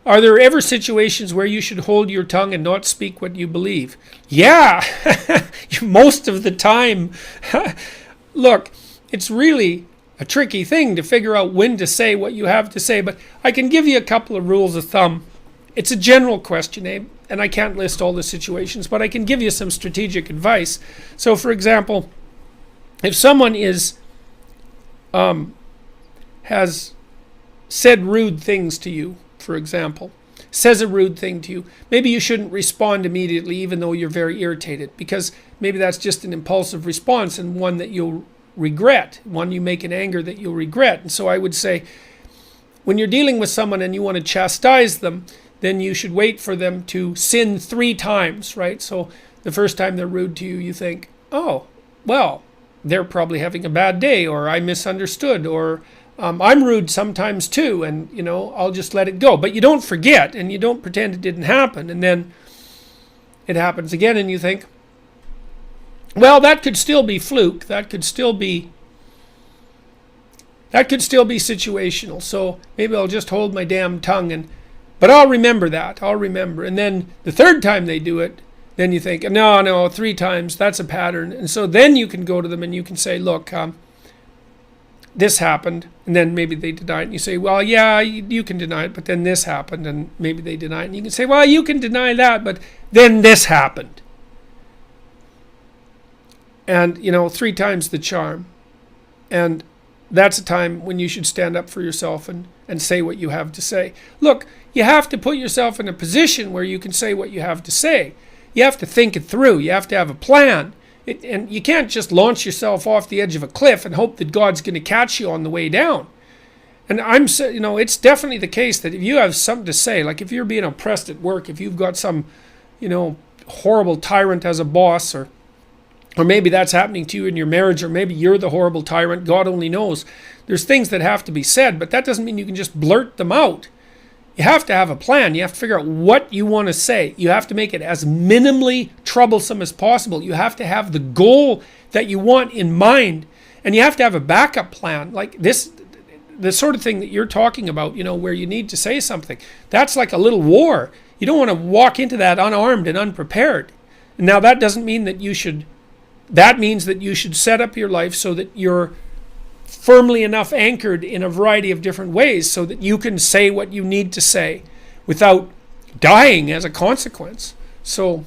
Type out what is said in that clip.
Are there ever situations where you should hold your tongue and not speak what you believe? Yeah, most of the time. Look, it's really a tricky thing to figure out when to say what you have to say, but I can give you a couple of rules of thumb. It's a general question, Abe, and I can't list all the situations, but I can give you some strategic advice. So, for example, if someone has said rude things to you, for example, says a rude thing to you, maybe you shouldn't respond immediately even though you're very irritated, because maybe that's just an impulsive response and one that you'll regret, one you make in anger that you'll regret. And so I would say, when you're dealing with someone and you want to chastise them, then you should wait for them to sin 3 times, right? So the first time they're rude to you, you think, oh, well, they're probably having a bad day, or I misunderstood, or I'm rude sometimes too, and I'll just let it go. But you don't forget, and you don't pretend it didn't happen, and then it happens again, and you think, well, that could still be fluke. That could still be situational. So maybe I'll just hold my damn tongue, but I'll remember that. I'll remember. And then the third time they do it, then you think, no, 3 times, that's a pattern. And so then you can go to them and you can say, look, this happened. And then maybe they deny it. And you say, well, yeah, you can deny it, but then this happened. And maybe they deny it. And you can say, well, you can deny that, but then this happened. And, 3 times the charm. And that's a time when you should stand up for yourself and say what you have to say. Look, you have to put yourself in a position where you can say what you have to say. You have to think it through. You have to have a plan. And you can't just launch yourself off the edge of a cliff and hope that God's going to catch you on the way down. And it's definitely the case that if you have something to say, like if you're being oppressed at work, if you've got some, horrible tyrant as a boss, or maybe that's happening to you in your marriage, or maybe you're the horrible tyrant, God only knows. There's things that have to be said, but that doesn't mean you can just blurt them out. You have to have a plan. You have to figure out what you want to say. You have to make it as minimally troublesome as possible. You have to have the goal that you want in mind, and you have to have a backup plan. Like this, the sort of thing that you're talking about, where you need to say something. That's like a little war. You don't want to walk into that unarmed and unprepared. And now that doesn't mean that you should. That means that you should set up your life so that you're firmly enough anchored in a variety of different ways so that you can say what you need to say without dying as a consequence. So